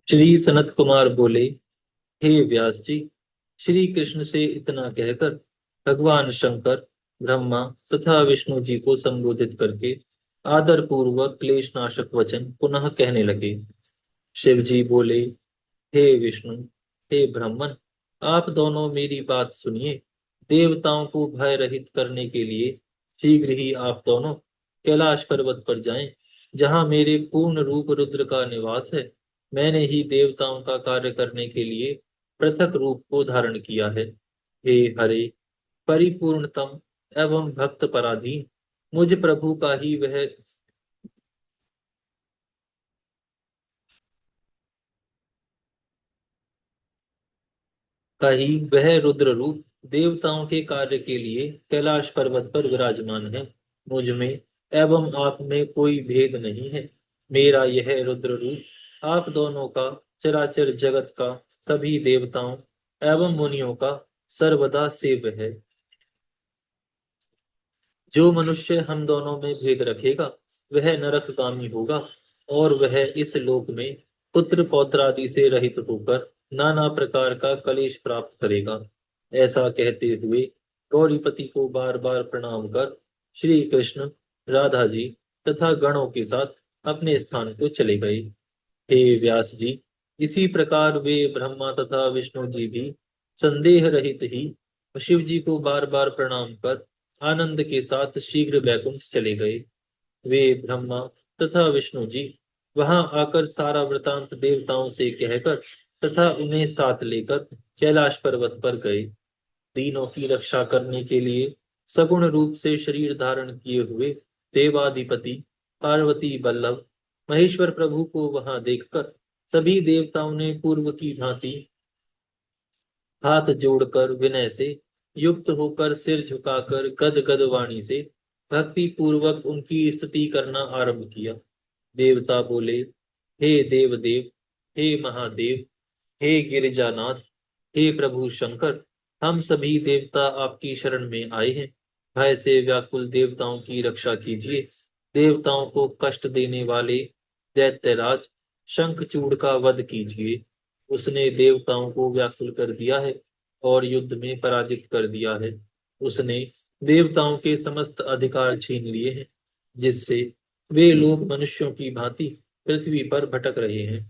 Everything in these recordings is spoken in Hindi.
श्री सनत कुमार बोले, हे व्यास जी, श्री कृष्ण से इतना कहकर भगवान शंकर ब्रह्मा तथा विष्णु जी को संबोधित करके आदर पूर्वक क्लेश नाशक वचन पुनः कहने लगे। शिव जी बोले, हे विष्णु, हे ब्रह्मन, आप दोनों मेरी बात सुनिए। देवताओं को भय रहित करने के लिए शीघ्र ही आप दोनों कैलाश पर्वत पर जाएं, जहां मेरे पूर्ण रूप रुद्र का निवास है। मैंने ही देवताओं का कार्य करने के लिए पृथक रूप को धारण किया है। हे हरे, परिपूर्णतम एवं भक्त पराधीन मुझ प्रभु का ही वह रुद्र रूप देवताओं के कार्य के लिए कैलाश पर्वत पर विराजमान है। मुझ में एवं आप में कोई भेद नहीं है। मेरा यह रुद्र रूप आप दोनों का, चराचर जगत का, सभी देवताओं एवं मुनियों का सर्वदा सेव्य है। जो मनुष्य हम दोनों में भेद रखेगा वह नरकगामी होगा, और वह इस लोक में पुत्र पौत्र आदि से रहित होकर नाना प्रकार का कलेश प्राप्त करेगा। ऐसा कहते हुए गौरीपति को बार बार प्रणाम कर श्री कृष्ण, राधा जी तथा गणों के साथ अपने स्थान को चले गए। हे व्यास जी, इसी प्रकार वे ब्रह्मा तथा विष्णु जी भी संदेह रहित ही शिव जी को बार बार प्रणाम कर आनंद के साथ शीघ्र वैकुंठ चले गए। वे ब्रह्मा तथा विष्णु जी वहां आकर सारा वृतांत देवताओं से कहकर तथा उन्हें साथ लेकर कैलाश पर्वत पर गए। तीनों की रक्षा करने के लिए सगुण रूप से शरीर धारण किए हुए देवाधिपति पार्वती वल्लभ महेश्वर प्रभु को वहां देखकर सभी देवताओं ने पूर्व की भांति हाथ जोड़कर विनय से युक्त होकर सिर झुकाकर गद गद वाणी से भक्ति पूर्वक उनकी स्तुति करना आरंभ किया। देवता बोले, हे देव देव, हे महादेव, हे गिरिजानाथ, हे प्रभु शंकर, हम सभी देवता आपकी शरण में आए हैं। भय से व्याकुल देवताओं की रक्षा कीजिए। देवताओं को कष्ट देने वाले दैत्यराज शंखचूड़ का वध कीजिए। उसने देवताओं को व्याकुल कर दिया है और युद्ध में पराजित कर दिया है। उसने देवताओं के समस्त अधिकार छीन लिए हैं, जिससे वे लोग मनुष्यों की भांति पृथ्वी पर भटक रहे हैं।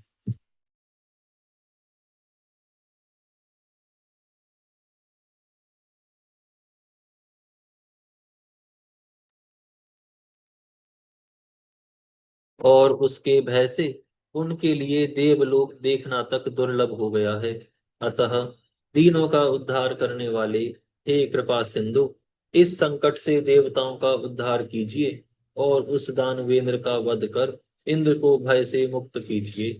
और उसके भय से उनके लिए देवलोक देखना तक दुर्लभ हो गया है। अतः दीनों का उद्धार करने वाले, हे कृपा सिंधु, इस संकट से देवताओं का उद्धार कीजिए और उस दानवेंद्र का वध कर इंद्र को भय से मुक्त कीजिए।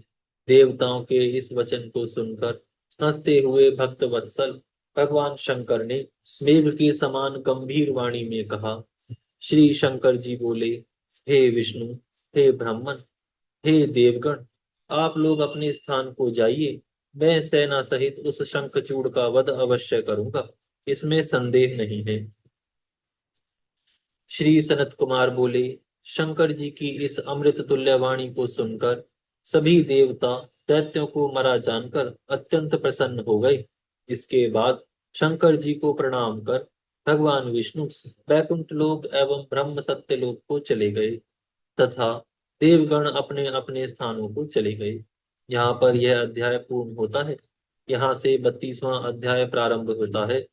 देवताओं के इस वचन को सुनकर हंसते हुए भक्त वत्सल भगवान शंकर ने मेघ के समान गंभीर वाणी में कहा। श्री शंकर जी बोले, हे विष्णु, हे ब्राह्मण, हे देवगण, आप लोग अपने स्थान को जाइए। मैं सेना सहित उस शंखचूड़ का वध अवश्य करूंगा, इसमें संदेह नहीं है। श्री सनत कुमार बोले, शंकर जी की इस अमृत तुल्य वाणी को सुनकर सभी देवता दैत्यों को मरा जानकर अत्यंत प्रसन्न हो गए। इसके बाद शंकर जी को प्रणाम कर भगवान विष्णु वैकुंठ लोक एवं ब्रह्म सत्य लोक को चले गए तथा देवगण अपने अपने स्थानों को चले गए। यहाँ पर यह अध्याय पूर्ण होता है। यहाँ से 32वां अध्याय प्रारंभ होता है।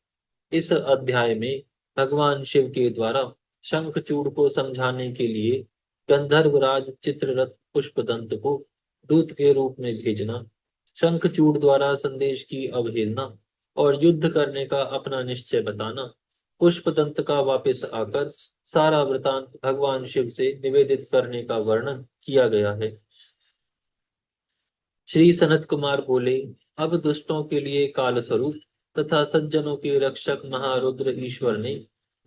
इस अध्याय में भगवान शिव के द्वारा शंखचूड़ को समझाने के लिए गंधर्वराज चित्ररथ पुष्पदंत को दूत के रूप में भेजना, शंखचूड़ द्वारा संदेश की अवहेलना और युद्ध करने का अपना निश्चय बताना, पुष्पदंत का वापस आकर सारा वृतांत भगवान शिव से निवेदित करने का वर्णन किया गया है। श्री सनत कुमार बोले, अब दुष्टों के लिए काल स्वरूप तथा सज्जनों के रक्षक महारुद्र ईश्वर ने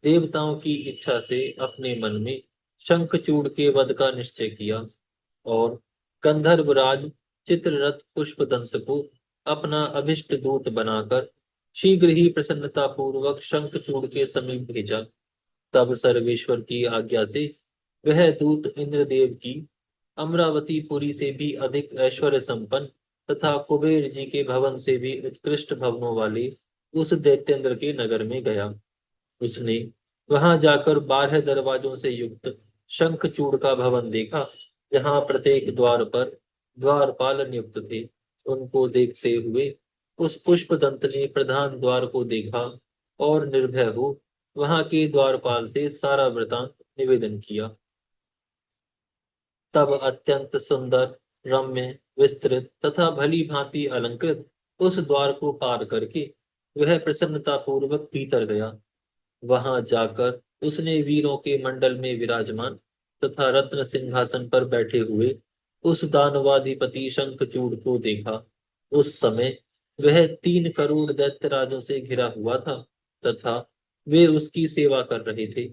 देवताओं की इच्छा से अपने मन में शंखचूड़ के वध का निश्चय किया और गंधर्वराज चित्ररथ पुष्पदंत को अपना अभिष्ट दूत बनाकर शीघ्र ही प्रसन्नता पूर्वक शंखचूड़ के समीप भेजा। तब सर्वेश्वर की आज्ञा से वह दूत इंद्रदेव की अमरावती पुरी से भी अधिक ऐश्वर्य संपन्न तथा कुबेर जी के भवन से भी उत्कृष्ट भवनों वाले उस दैत्येंद्र के नगर में गया। उसने वहां जाकर 12 दरवाजों से युक्त शंखचूड़ का भवन देखा, जहां प्रत्येक द्वार पर द्वारपाल नियुक्त थे। उनको देखते हुए उस पुष्पदंत ने प्रधान द्वार को देखा और निर्भय हो वहां के द्वारपाल से सारा वृतांत निवेदन किया। तब अत्यंत सुंदर, रम्य, विस्तृत तथा भली भांति अलंकृत उस द्वार को पार करके वह प्रसन्नता पूर्वक भीतर गया। वहां जाकर उसने वीरों के मंडल में विराजमान तथा रत्न सिंहासन पर बैठे हुए उस दानवाधिपति शंखचूड़ को देखा। उस समय वह 3 करोड़ दैत्यराजों से घिरा हुआ था तथा वे उसकी सेवा कर रहे थे,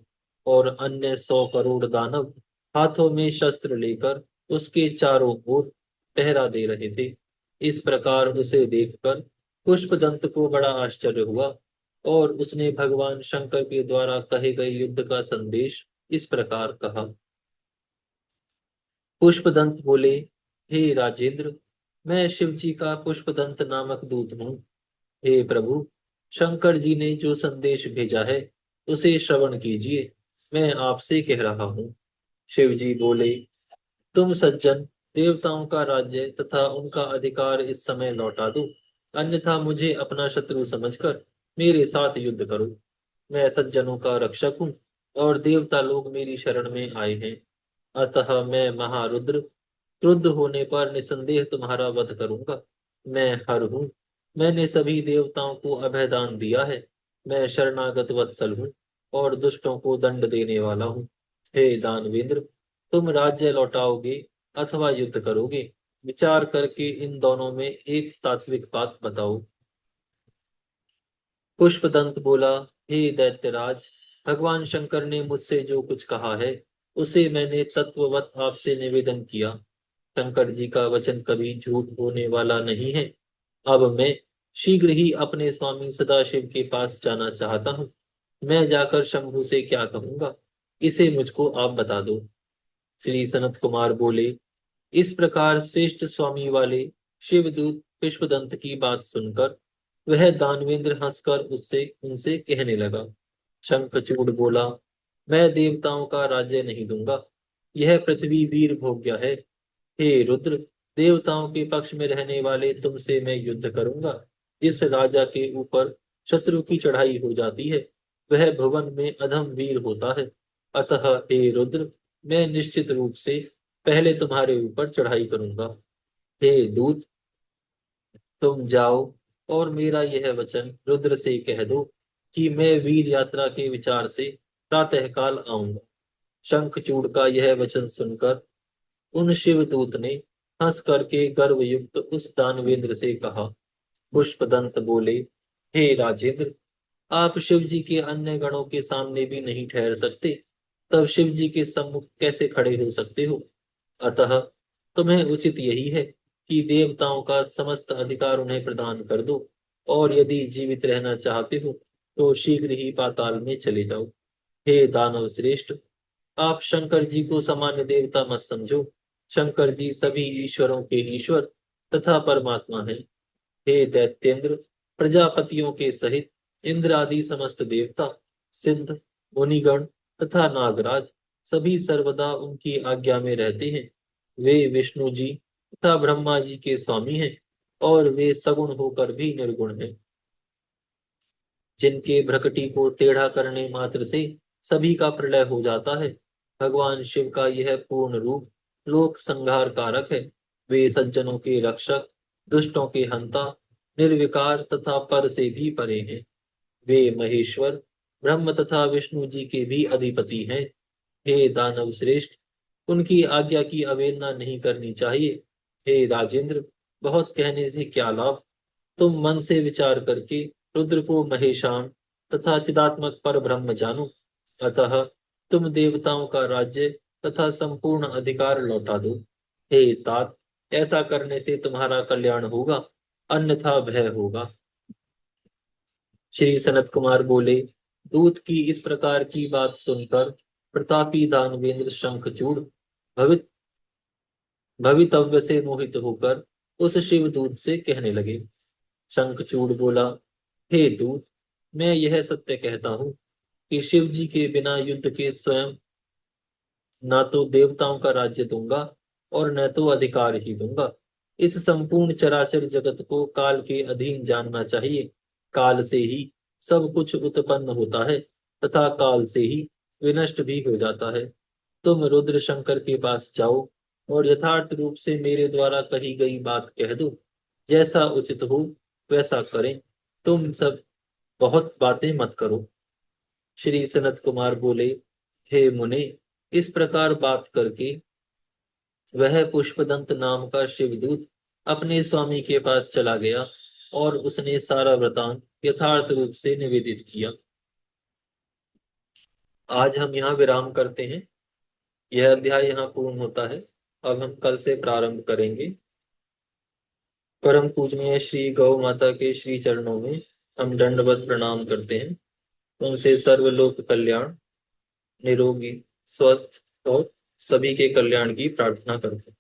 और अन्य 100 करोड़ दानव हाथों में शस्त्र लेकर उसके चारों ओर पहरा दे रहे थे। इस प्रकार उसे देखकर पुष्पदंत को बड़ा आश्चर्य हुआ, और उसने भगवान शंकर के द्वारा कहे गए युद्ध का संदेश इस प्रकार कहा। पुष्पदंत बोले, हे राजेंद्र, मैं शिव जी का पुष्पदंत नामक दूत हूँ। हे प्रभु, शंकर जी ने जो संदेश भेजा है उसे श्रवण कीजिए। मैं आपसे कह रहा हूँ। शिव जी बोले, तुम सज्जन देवताओं का राज्य तथा उनका अधिकार इस समय लौटा दो, अन्यथा मुझे अपना शत्रु समझकर मेरे साथ युद्ध करो। मैं सज्जनों का रक्षक हूँ और देवता लोग मेरी शरण में आए हैं। अतः मैं महारुद्र क्रुद्ध होने पर निसंदेह तुम्हारा वध करूंगा। मैं हर हूँ। मैंने सभी देवताओं को अभय दान दिया है। मैं शरणागत वत्सल हूँ और दुष्टों को दंड देने वाला हूँ। हे दानवेंद्र, तुम राज्य लौटाओगे अथवा युद्ध करोगे? विचार करके इन दोनों में एक तात्विक बात बताओ। पुष्पदंत बोला, हे दैत्यराज, भगवान शंकर ने मुझसे जो कुछ कहा है उसे मैंने तत्ववत आपसे निवेदन किया। शंकर जी का वचन कभी झूठ होने वाला नहीं है। अब मैं शीघ्र ही अपने स्वामी सदाशिव के पास जाना चाहता हूँ। मैं जाकर शंभु से क्या कहूंगा, इसे मुझको आप बता दो। श्री सनत कुमार बोले, इस प्रकार श्रेष्ठ स्वामी वाले शिवदूत पुष्पदंत की बात सुनकर वह दानवेंद्र हंसकर उससे उनसे कहने लगा। शंखचूड़ बोला, मैं देवताओं का राज्य नहीं दूंगा। यह पृथ्वी वीर भोग्य है। हे रुद्र, देवताओं के पक्ष में रहने वाले तुमसे मैं युद्ध करूंगा। जिस राजा के ऊपर शत्रु की चढ़ाई हो जाती है वह भुवन में अधम वीर होता है। अतः हे रुद्र, मैं निश्चित रूप से पहले तुम्हारे ऊपर चढ़ाई करूंगा। हे दूत, तुम जाओ और मेरा यह वचन रुद्र से कह दो कि मैं वीर यात्रा के विचार से प्रातःकाल आऊंगा। शंखचूड़ का यह वचन सुनकर उन शिवदूत ने हंस करके गर्वयुक्त उस दानवेंद्र से कहा। पुष्पदंत बोले, हे राजेंद्र, आप शिव जी के अन्य गणों के सामने भी नहीं ठहर सकते, तब शिव जी के सम्मुख कैसे खड़े हो सकते हो? अतः तुम्हें उचित यही है कि देवताओं का समस्त अधिकार उन्हें प्रदान कर दो, और यदि जीवित रहना चाहते हो तो शीघ्र ही पाताल में चले जाओ। हे दानव श्रेष्ठ, आप शंकर जी को सामान्य देवता मत समझो। शंकर जी सभी ईश्वरों के ईश्वर तथा परमात्मा हैं। हे दैत्येंद्र, प्रजापतियों के सहित इंद्र आदि समस्त देवता, सिद्ध, मुनिगण तथा नागराज सभी सर्वदा उनकी आज्ञा में रहते हैं। वे विष्णु जी तथा ब्रह्मा जी के स्वामी हैं, और वे सगुण होकर भी निर्गुण हैं। जिनके भ्रकटी को टेढ़ा करने मात्र से सभी का प्रलय हो जाता है, भगवान शिव का यह पूर्ण रूप लोक संहार कारक है। वे सज्जनों के रक्षक, दुष्टों के हंता, निर्विकार तथा पर से भी परे हैं। वे महेश्वर, ब्रह्म तथा विष्णु जी के भी अधिपति हैं। हे दानव श्रेष्ठ, उनकी आज्ञा की अवहेलना नहीं करनी चाहिए। हे राजेंद्र, बहुत कहने से क्या लाभ। तुम मन से विचार करके रुद्र को महेशान तथा चिदात्मक पर ब्रह्म जानो। अतः तुम देवताओं का राज्य तथा संपूर्ण अधिकार लौटा दो। हे तात, ऐसा करने से तुम्हारा कल्याण होगा, अन्यथा भय होगा। श्री सनत कुमार बोले, दूत की इस प्रकार की बात सुनकर प्रतापी दानवेंद्र शंखचूड़ भवित भवितव्य से मोहित होकर उस शिवदूत से कहने लगे। शंखचूड़ बोला, हे दूत, मैं यह सत्य कहता हूँ कि शिव जी के बिना युद्ध के स्वयं ना तो देवताओं का राज्य दूंगा और न तो अधिकार ही दूंगा। इस संपूर्ण चराचर जगत को काल के अधीन जानना चाहिए। काल से ही सब कुछ उत्पन्न होता है तथा काल से ही विनष्ट भी हो जाता है। तुम रुद्र शंकर के पास जाओ और यथार्थ रूप से मेरे द्वारा कही गई बात कह दो। जैसा उचित हो वैसा करें। तुम सब बहुत बातें मत करो। श्री सनत कुमार बोले, हे मुने, इस प्रकार बात करके वह पुष्पदंत नाम का शिवदूत अपने स्वामी के पास चला गया और उसने सारा वृतांत यथार्थ रूप से निवेदित किया। आज हम यहाँ विराम करते हैं। यह अध्याय यहाँ पूर्ण होता है। अब हम कल से प्रारंभ करेंगे। परम पूजनीय श्री गौ माता के श्री चरणों में हम दंडवत प्रणाम करते हैं। उनसे सर्वलोक कल्याण, निरोगी, स्वस्थ और सभी के कल्याण की प्रार्थना करते हैं।